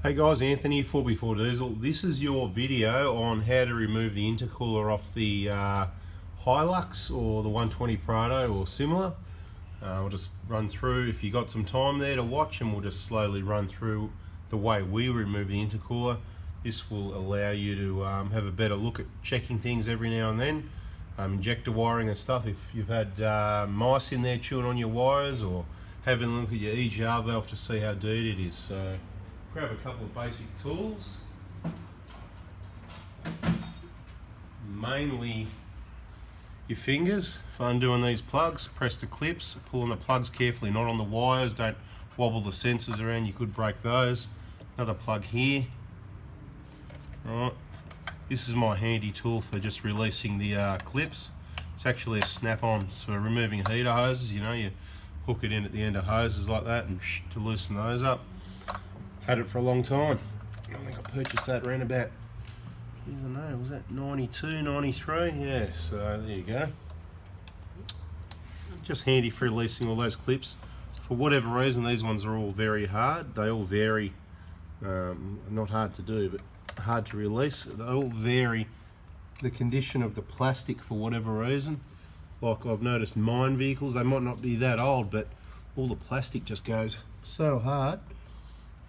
Hey guys, Anthony, 4x4 Diesel. This is your video on how to remove the intercooler off the Hilux or the 120 Prado or similar. We'll just run through, if you got some time there to watch, and we'll just slowly run through the way we remove the intercooler. This will allow you to have a better look at checking things every now and then. Injector wiring and stuff, if you've had mice in there chewing on your wires, or having a look at your EGR valve to see how dirty it is. So grab a couple of basic tools, mainly your fingers for undoing these plugs. Press the clips, pull on the plugs carefully, not on the wires, don't wobble the sensors around, you could break those. Another plug here. Right, this is my handy tool for just releasing the clips. It's actually a snap-on for removing heater hoses. You know, you hook it in at the end of hoses like that and to loosen those up. Had it for a long time. I think I purchased that around about, I don't know, was that 92, 93? Yeah, so there you go. Just handy for releasing all those clips. For whatever reason, these ones are all very hard. They all vary, not hard to do, but hard to release. They all vary the condition of the plastic for whatever reason. Like I've noticed mine vehicles, they might not be that old, but all the plastic just goes so hard.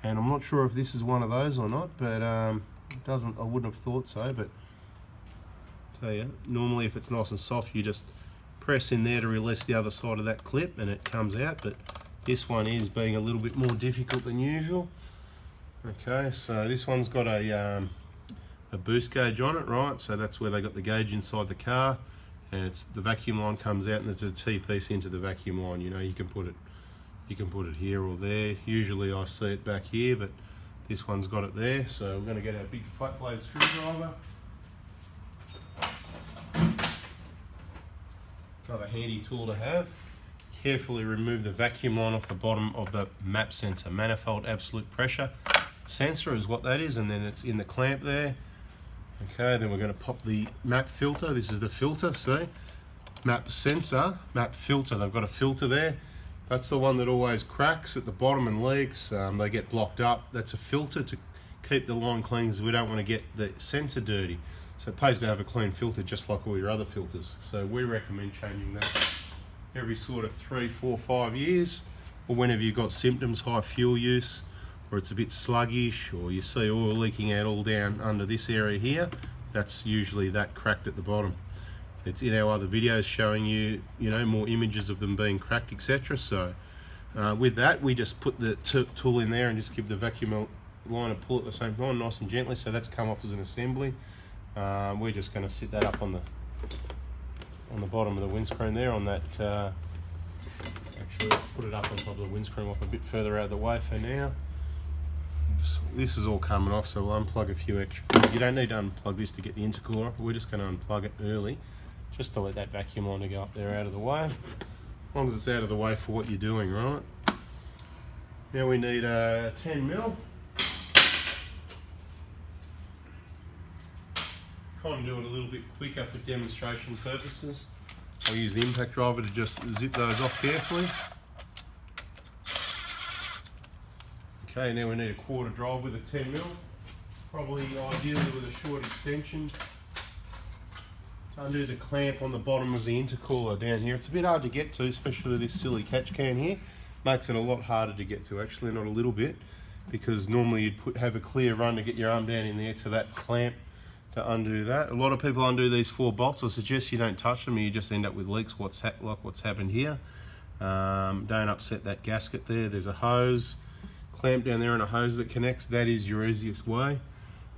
And I'm not sure if this is one of those or not, but it doesn't, I wouldn't have thought so, but I'll tell you, normally if it's nice and soft, you just press in there to release the other side of that clip and it comes out, but this one is being a little bit more difficult than usual. Okay, so this one's got a boost gauge on it, right? So that's where they got the gauge inside the car, and it's the vacuum line comes out and there's a T-piece into the vacuum line. You know, you can put it here or there. Usually I see it back here, but this one's got it there. So we're going to get our big flat blade screwdriver. Another handy tool to have. Carefully remove the vacuum line off the bottom of the MAP sensor. Manifold absolute pressure sensor is what that is, and then it's in the clamp there. Okay, then we're going to pop the MAP filter. This is the filter, see? MAP sensor, MAP filter. They've got a filter there. That's the one that always cracks at the bottom and leaks. They get blocked up. That's a filter to keep the line clean, because we don't want to get the sensor dirty. So it pays to have a clean filter, just like all your other filters. So we recommend changing that every sort of 3, 4, 5 years, or whenever you've got symptoms, high fuel use, or it's a bit sluggish, or you see oil leaking out all down under this area here. That's usually that cracked at the bottom. It's in our other videos showing you, more images of them being cracked, etc. So with that, we just put the tool in there and just give the vacuum line a pull at the same time, nice and gently. So that's come off as an assembly. We're just going to sit that up on the bottom of the windscreen there. On that, actually put it up on top of the windscreen, off a bit further out of the way for now. This is all coming off, so we'll unplug a few extra. You don't need to unplug this to get the intercooler off. We're just going to unplug it early, just to let that vacuum line go up there out of the way. As long as it's out of the way for what you're doing, right? Now we need a 10mm. Try and do it a little bit quicker for demonstration purposes. I'll use the impact driver to just zip those off carefully. Okay, now we need a 1/4 drive with a 10mm. Probably ideally with a short extension. To undo the clamp on the bottom of the intercooler down here. It's a bit hard to get to, especially with this silly catch can here. Makes it a lot harder to get to, actually, not a little bit, because normally you'd have a clear run to get your arm down in there to that clamp to undo that. A lot of people undo these 4 bolts. I suggest you don't touch them, and you just end up with leaks, like what's happened here. Don't upset that gasket there. There's a hose clamp down there and a hose that connects. That is your easiest way.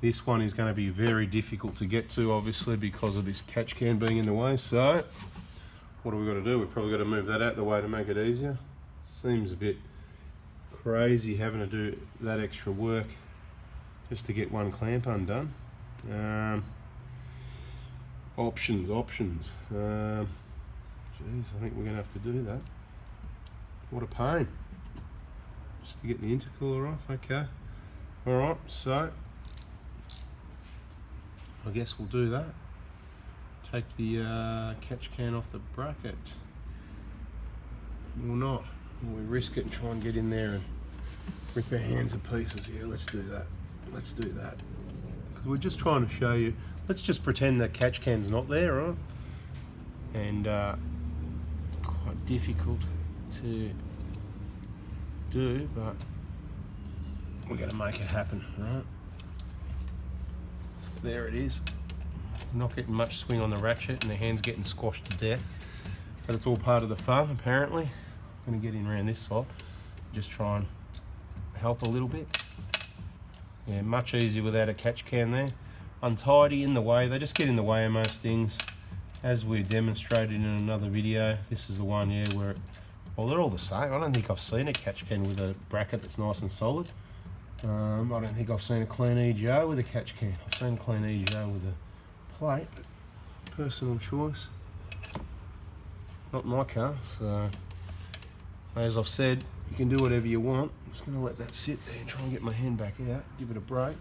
This one is going to be very difficult to get to, obviously, because of this catch can being in the way. So what do we got to do? We've probably got to move that out of the way to make it easier. Seems a bit crazy having to do that extra work just to get one clamp undone. Options. Geez, I think we're going to have to do that. What a pain. Just to get the intercooler off. Okay. Alright, so I guess we'll do that. Take the catch can off the bracket. Or not. Or we risk it and try and get in there and rip our hands to pieces here. Let's do that. Let's do that. Because we're just trying to show you. Let's just pretend the catch can's not there, right? And quite difficult to do, but we're going to make it happen, right? There it is. Not getting much swing on the ratchet, and the hand's getting squashed to death. But it's all part of the fun, apparently. I'm going to get in around this side, just try and help a little bit. Yeah, much easier without a catch can there. Untidy, in the way. They just get in the way of most things. As we demonstrated in another video, this is the one, yeah, where, well, they're all the same. I don't think I've seen a catch can with a bracket that's nice and solid. I don't think I've seen a clean EGO with a catch can. I've seen a clean EGO with a plate. Personal choice. Not my car, so as I've said, you can do whatever you want. I'm just going to let that sit there and try and get my hand back out, give it a break.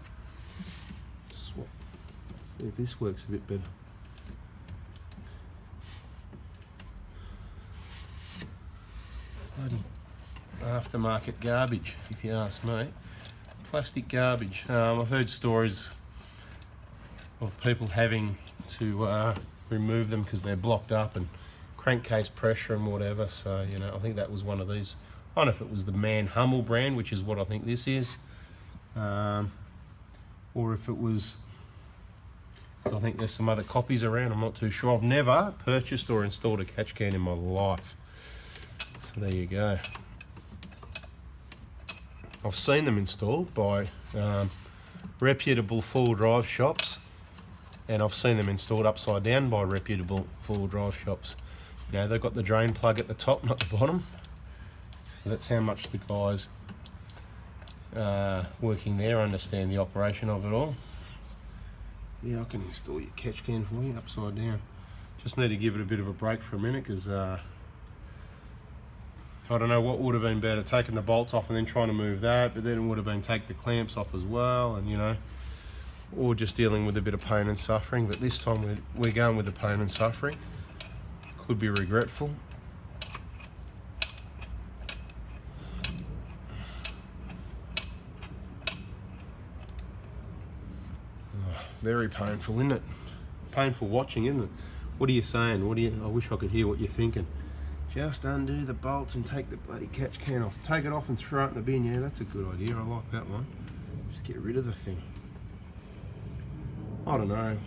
Swap. See if this works a bit better. Bloody aftermarket garbage, if you ask me. Plastic garbage. I've heard stories of people having to remove them because they're blocked up and crankcase pressure and whatever. So, you know, I think that was one of these. I don't know if it was the Man Hummel brand, which is what I think this is, or if it was, because I think there's some other copies around. I'm not too sure. I've never purchased or installed a catch can in my life. So there you go. I've seen them installed by reputable four-wheel drive shops, and I've seen them installed upside down by reputable four-wheel drive shops. You know, they've got the drain plug at the top, not the bottom. So that's how much the guys working there understand the operation of it all. Yeah, I can install your catch can for you upside down. Just need to give it a bit of a break for a minute, because I don't know what would have been better, taking the bolts off and then trying to move that, but then it would have been take the clamps off as well, and you know, or just dealing with a bit of pain and suffering. But this time we're going with the pain and suffering. Could be regretful. Very painful, isn't it? Painful watching, isn't it? What are you saying? I wish I could hear what you're thinking. Just undo the bolts and take the bloody catch can off. Take it off and throw it in the bin. Yeah, that's a good idea. I like that one. Just get rid of the thing. I don't know.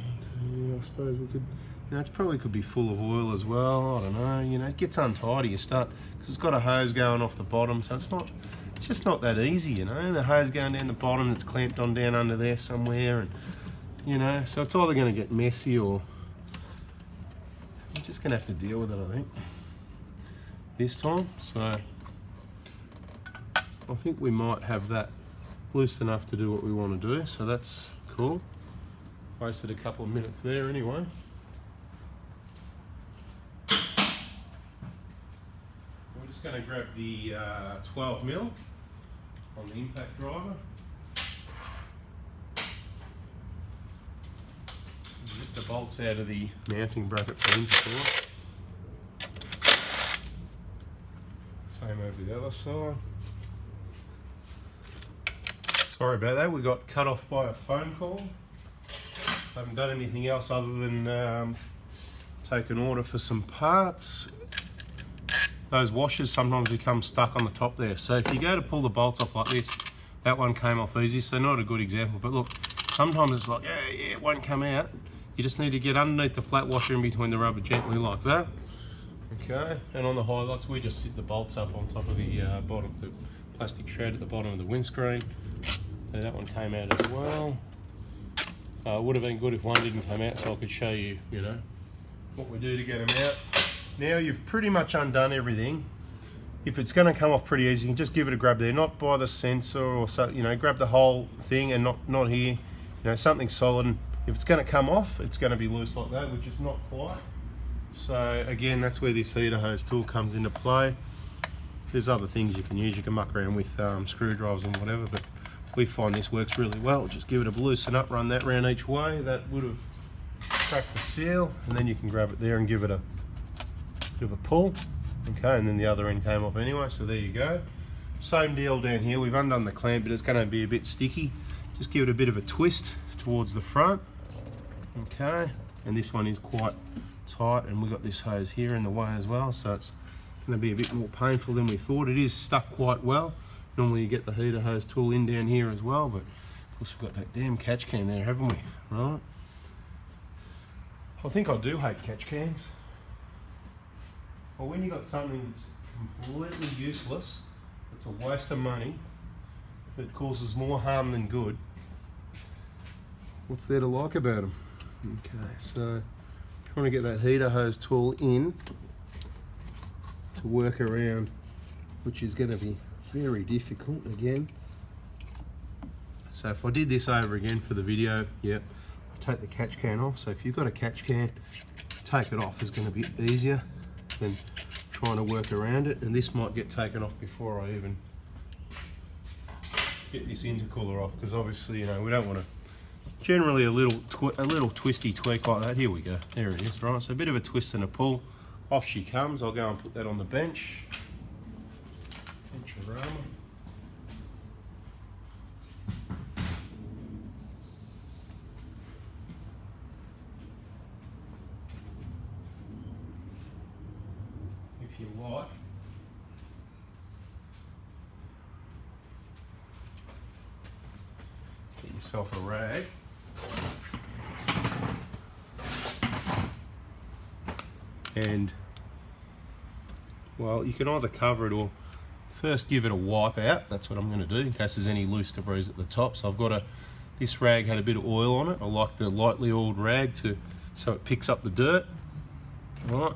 Yeah, I suppose we could, you know, it probably could be full of oil as well. I don't know. You know, it gets untidy. You start, because it's got a hose going off the bottom, so it's just not that easy, you know. The hose going down the bottom, it's clamped on down under there somewhere, and you know, so it's either going to get messy or I'm just going to have to deal with it, I think, this time. So I think we might have that loose enough to do what we want to do, so that's cool. Wasted a couple of minutes there anyway. We're just going to grab the 12mm on the impact driver. Get the bolts out of the mounting bracket for intercooler. Same over the other side. Sorry about that, we got cut off by a phone call. I haven't done anything else other than take an order for some parts. Those washers sometimes become stuck on the top there. So if you go to pull the bolts off like this, that one came off easy, so not a good example. But look, sometimes it's like, yeah, it won't come out. You just need to get underneath the flat washer in between the rubber gently like that. Okay, and on the highlights, we just sit the bolts up on top of the bottom, the plastic shred at the bottom of the windscreen. So that one came out as well. It would have been good if one didn't come out, so I could show you, you know, what we do to get them out. Now you've pretty much undone everything. If it's going to come off pretty easy, you can just give it a grab there, not by the sensor or so, you know, grab the whole thing and not here, you know, something solid. And if it's going to come off, it's going to be loose like that, which is not quite. So again, that's where this heater hose tool comes into play. There's other things you can use. You can muck around with screwdrivers and whatever, but we find this works really well. Just give it a loosen up, run that round each way. That would have cracked the seal, and then you can grab it there and give it a pull. Okay, and then the other end came off anyway, so there you go. Same deal down here. We've undone the clamp, but it's going to be a bit sticky. Just give it a bit of a twist towards the front. Okay, and this one is quite tight, and we've got this hose here in the way as well, so it's going to be a bit more painful than we thought. It is stuck quite well. Normally you get the heater hose tool in down here as well, but of course we've got that damn catch can there, haven't we? Right. I think I do hate catch cans. Well, when you got something that's completely useless, it's a waste of money, that causes more harm than good, what's there to like about them? Okay, so trying to get that heater hose tool in to work around, which is going to be very difficult again. So if I did this over again for the video, yep, I'll take the catch can off. So if you've got a catch can, take it off is going to be easier than trying to work around it. And this might get taken off before I even get this intercooler off, because obviously, you know, we don't want to. Generally a little twisty tweak like that. Here we go. There it is. Right. So a bit of a twist and a pull. Off she comes. I'll go and put that on the bench. Bench of armour. If you like, get yourself a rag. And, well, you can either cover it or first give it a wipe out. That's what I'm going to do in case there's any loose debris at the top. So I've got this rag had a bit of oil on it. I like the lightly oiled rag so it picks up the dirt. All right,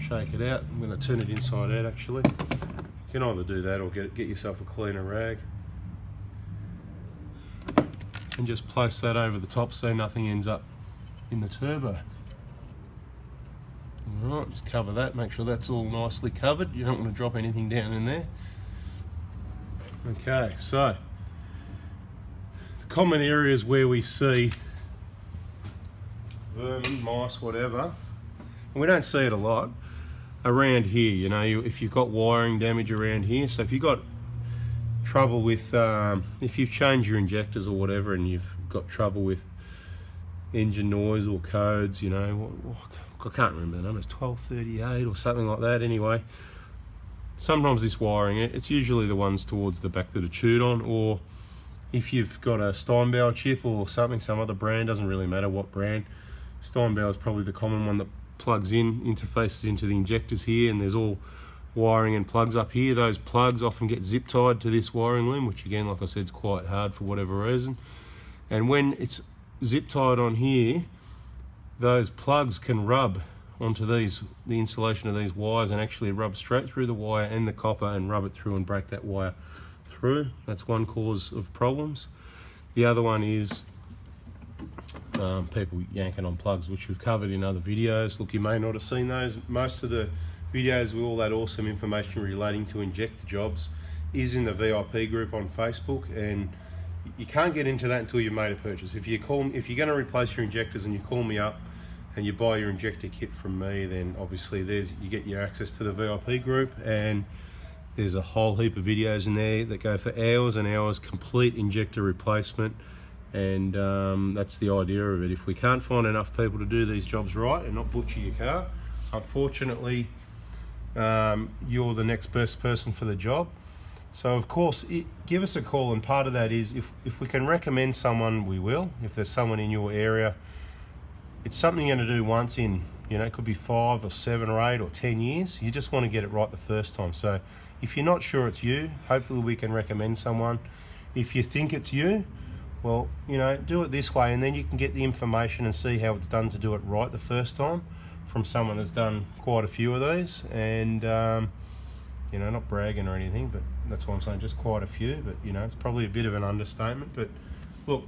shake it out. I'm going to turn it inside out actually. You can either do that or get yourself a cleaner rag. And just place that over the top so nothing ends up in the turbo. Alright, just cover that, make sure that's all nicely covered. You don't want to drop anything down in there. Okay, so the common areas where we see vermin, mice, whatever, and we don't see it a lot, around here, you know, if you've got wiring damage around here. So if you've got trouble with, if you've changed your injectors or whatever and you've got trouble with engine noise or codes, you know, I can't remember the number, it's 1238 or something like that anyway. Sometimes this wiring, it's usually the ones towards the back that are chewed on, or if you've got a Steinbauer chip or something, some other brand, doesn't really matter what brand. Steinbauer is probably the common one that plugs in, interfaces into the injectors here, and there's all wiring and plugs up here. Those plugs often get zip tied to this wiring loom, which again, like I said, is quite hard for whatever reason. And when it's zip tied on here, those plugs can rub onto the insulation of these wires and actually rub straight through the wire and the copper and rub it through and break that wire through. That's one cause of problems. The other one is people yanking on plugs, which we've covered in other videos. Look, you may not have seen those. Most of the videos with all that awesome information relating to injector jobs is in the VIP group on Facebook, and you can't get into that until you've made a purchase. If you're going to replace your injectors and you call me up and you buy your injector kit from me, then obviously you get your access to the VIP group, and there's a whole heap of videos in there that go for hours and hours, complete injector replacement, and that's the idea of it. If we can't find enough people to do these jobs right and not butcher your car, unfortunately you're the next best person for the job. So of course, give us a call, and part of that is if we can recommend someone, we will. If there's someone in your area, it's something you're going to do once in, you know, it could be 5 or 7 or 8 or 10 years. You just want to get it right the first time. So if you're not sure it's you, hopefully we can recommend someone. If you think it's you, well, you know, do it this way, and then you can get the information and see how it's done to do it right the first time from someone that's done quite a few of these. And you know, not bragging or anything, but that's what I'm saying, just quite a few. But you know, it's probably a bit of an understatement, but look,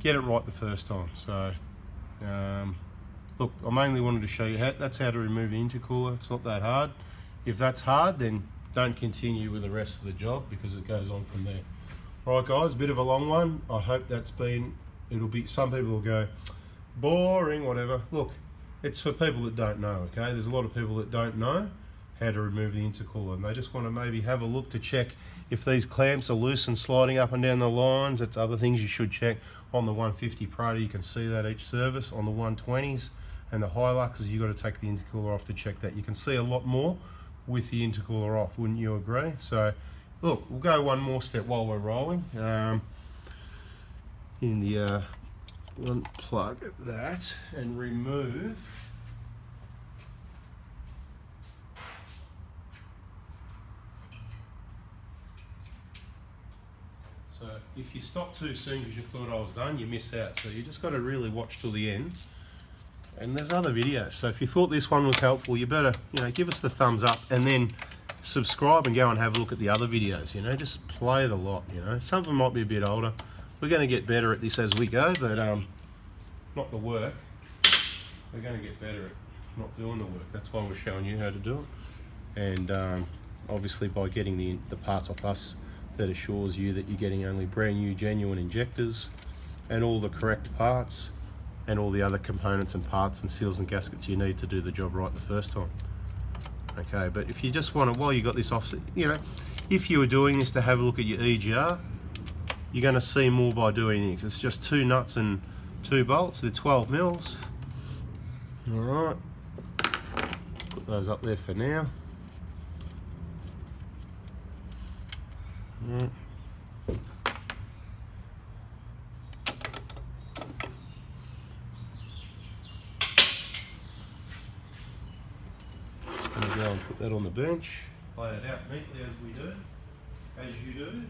get it right the first time. So look, I mainly wanted to show you that's how to remove the intercooler. It's not that hard. If that's hard, then don't continue with the rest of the job, because it goes on from there. Right guys, a bit of a long one. I hope it'll be, some people will go, boring, whatever. Look, it's for people that don't know, okay? There's a lot of people that don't know how to remove the intercooler, and they just want to maybe have a look to check if these clamps are loose and sliding up and down the lines. That's other things you should check. On the 150 Prado you can see that each service. On the 120s and the Hiluxes you've got to take the intercooler off to check that. You can see a lot more with the intercooler off, wouldn't you agree? So look, we'll go one more step while we're rolling. In the unplug that and remove So if you stop too soon because you thought I was done, you miss out. So you just got to really watch till the end. And there's other videos. So if you thought this one was helpful, you better, give us the thumbs up and then subscribe and go and have a look at the other videos. Just play the lot. Some of them might be a bit older. We're going to get better at this as we go, but not the work. We're going to get better at not doing the work. That's why we're showing you how to do it. And obviously by getting the parts off us, that assures you that you're getting only brand new genuine injectors and all the correct parts and all the other components and parts and seals and gaskets you need to do the job right the first time. Okay, but if you just want to, while you got this off, if you were doing this to have a look at your EGR, you're going to see more by doing this. It's just 2 nuts and 2 bolts. They're 12 mils. All right, put those up there for now. Right. Just going to go and put that on the bench. Lay it out neatly as we do, as you do.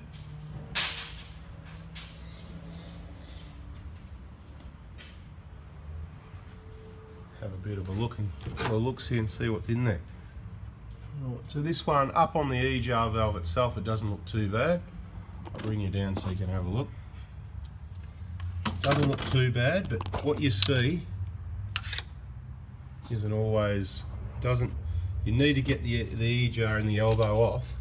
Have a bit of a look see and see what's in there. Right, so this one up on the EGR valve itself, it doesn't look too bad. I'll bring you down so you can have a look. Doesn't look too bad, but what you see isn't always, you need to get the EGR and the elbow off.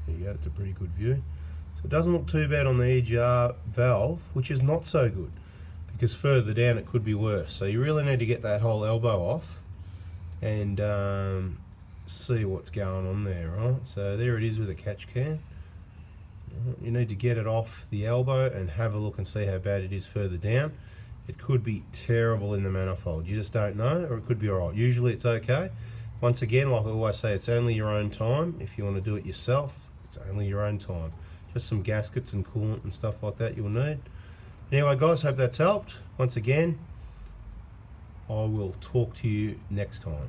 There you go, it's a pretty good view. So it doesn't look too bad on the EGR valve, which is not so good, because further down it could be worse. So you really need to get that whole elbow off and see what's going on there, right? So there it is with a catch can. You need to get it off the elbow and have a look and see how bad it is further down. It could be terrible in the manifold. You just don't know, or it could be alright. Usually it's okay. Once again, like I always say, it's only your own time. If you want to do it yourself, it's only your own time. Just some gaskets and coolant and stuff like that you'll need. Anyway guys, hope that's helped. Once again, I will talk to you next time.